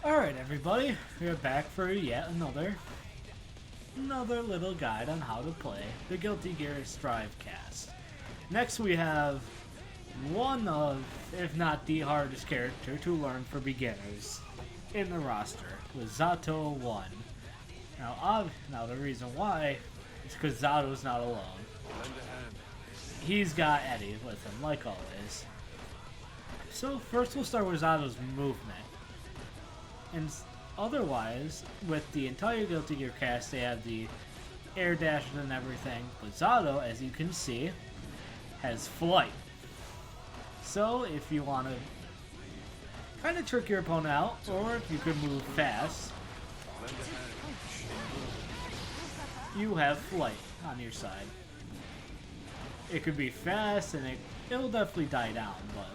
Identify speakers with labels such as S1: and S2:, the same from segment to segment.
S1: Alright everybody, we're back for yet another little guide on how to play the Guilty Gear Strive cast. Next we have one of, if not the hardest character to learn for beginners in the roster, with Zato-1. Now the reason why is because Zato's not alone. He's got Eddie with him, like always. So first we'll start with Zato's movement. And otherwise, with the entire Guilty Gear cast, they have the air dashes and everything. But Zato, as you can see, has flight. So if you want to kind of trick your opponent out, or if you could move fast, you have flight on your side. It could be fast, and it'll definitely die down, but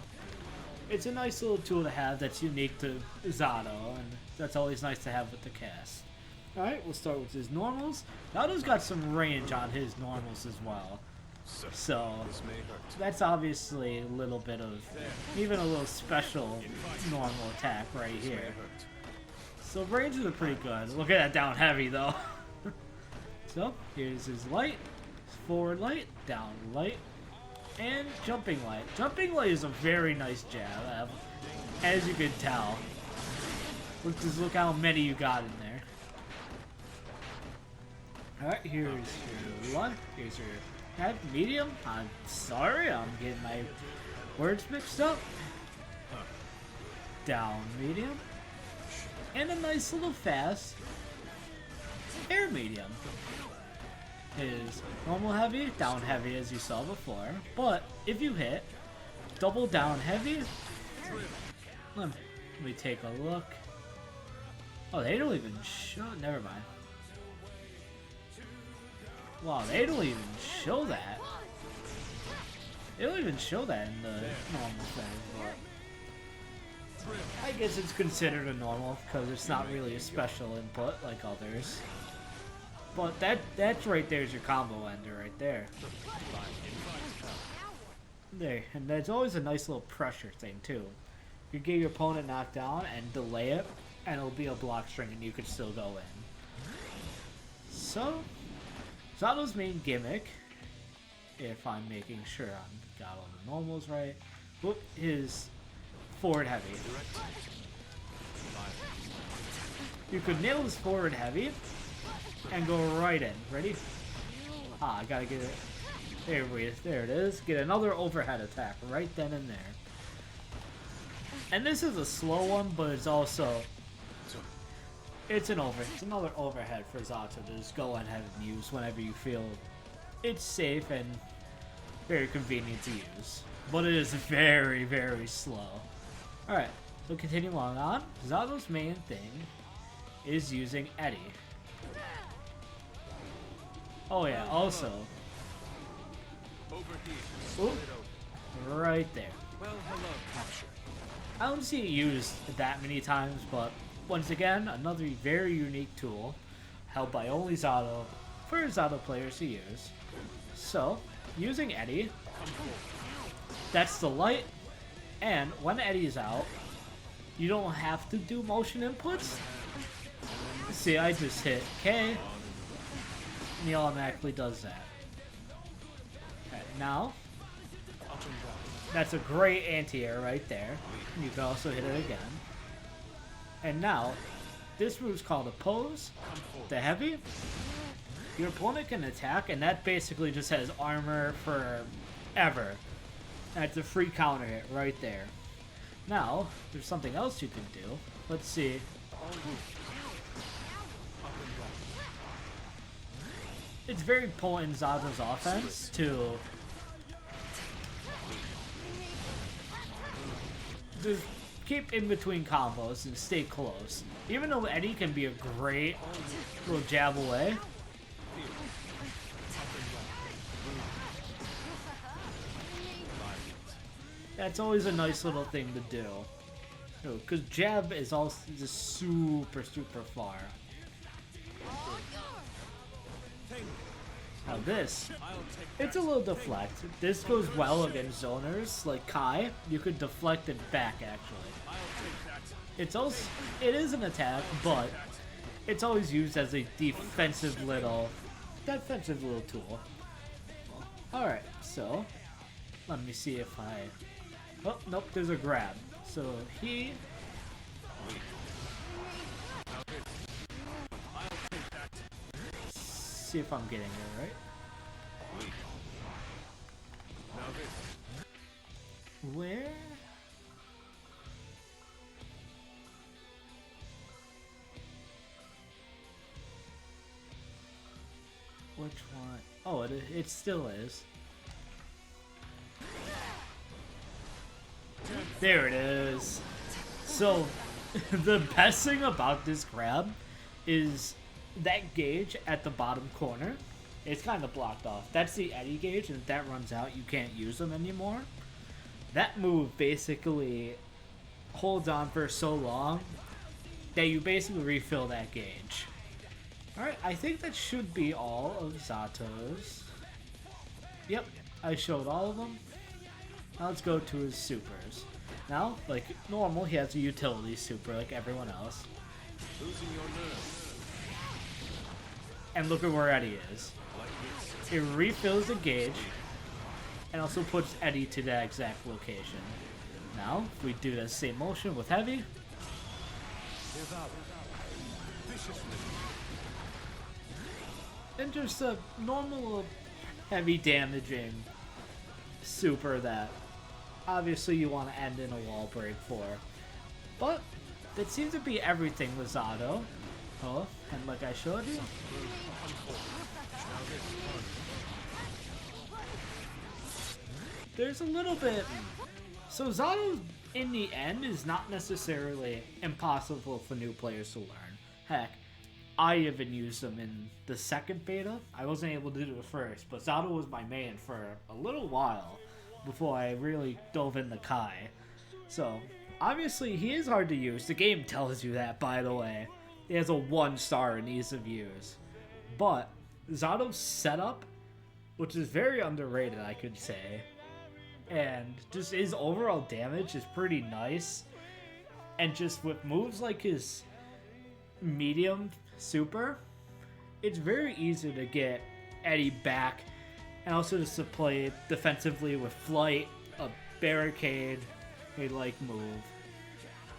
S1: it's a nice little tool to have that's unique to Zato, and that's always nice to have with the cast. Alright, we'll start with his normals. Zato's got some range on his normals as well. So, that's obviously a little bit of, even a little special normal attack right here. So ranges are pretty good. Look at that down heavy though. So, here's his light, forward light, down light, and jumping light. Jumping light is a very nice jab, as you can tell. Look how many you got in there. Alright, here's your one. Here's your medium. I'm sorry, I'm getting my words mixed up. Down medium. And a nice little fast air medium. Is normal heavy, down heavy as you saw before, but if you hit double down heavy, let me take a look. Oh, they don't even show, never mind. Wow, they don't even show that. They don't even show that in the normal thing, but I guess it's considered a normal because it's not really a special input like others. But that's right there is your combo ender right there. There, and there's always a nice little pressure thing too. You get your opponent knocked down and delay it, and it'll be a block string and you could still go in. So, Zato's main gimmick, if I'm making sure I got all the normals right, is forward heavy. You could nail this forward heavy and go right in. Ready? I gotta get it. There it is. Get another overhead attack right then and there. And this is a slow one, but it's also it's another overhead for Zato to just go ahead and use whenever you feel it's safe and very convenient to use. But it is very, very slow. Alright, so continue on. Zato's main thing is using Eddie. Oh yeah, also. Ooh, right there. I don't see it used that many times, but once again, another very unique tool held by only Zato for Zato players to use. So, using Eddie, that's the light, and when Eddie's out, you don't have to do motion inputs. See, I just hit K, and he automatically does that. Okay, now, that's a great anti-air right there. You can also hit it again. And now, this move's called a pose, the heavy. Your opponent can attack, and that basically just has armor forever. That's a free counter hit right there. Now, there's something else you can do. Let's see. It's very potent in Zato's offense to just keep in between combos and stay close. Even though Eddie can be a great little jab away, that's always a nice little thing to do. Because jab is also just super, super far. Now this, it's a little deflect. This goes well against zoners like Kai. You could deflect it back actually. It is an attack, but it's always used as a defensive little tool. Alright, so let me see if I... Oh, nope, there's a grab. So he... See if I'm getting it right. Where? Which one? Oh, it still is. There it is. So, the best thing about this grab is that gauge at the bottom corner. It's kind of blocked off. That's the Eddie gauge, and if that runs out, you can't use them anymore. That move basically holds on for so long that you basically refill that gauge. Alright, I think that should be all of Zato's. Yep, I showed all of them. Now let's go to his supers. Now, like normal, he has a utility super like everyone else. And look at where Eddie is. It refills the gauge and also puts Eddie to that exact location. Now, if we do the same motion with Heavy. And just a normal heavy damaging super that obviously you want to end in a wall break for. But that seems to be everything with Zato. Oh, and like I showed you. There's a little bit... So Zato, in the end, is not necessarily impossible for new players to learn. Heck, I even used them in the second beta. I wasn't able to do it first, but Zato was my main for a little while before I really dove into Kai. So, obviously, he is hard to use. The game tells you that, by the way. He has a 1-star in ease of use. But, Zato's setup, which is very underrated, I could say, and just his overall damage is pretty nice. And just with moves like his medium super, it's very easy to get Eddie back, and also just to play defensively with flight, a barricade, a like move.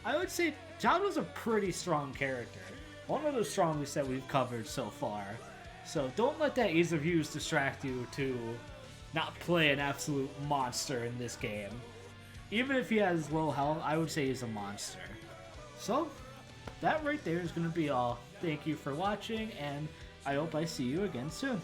S1: I would say Zato's a pretty strong character, one of the strongest that we've covered so far. So don't let that ease of use distract you to not play an absolute monster in this game. Even if he has low health, I would say he's a monster. So that right there is going to be all. Thank you for watching, and I hope I see you again soon.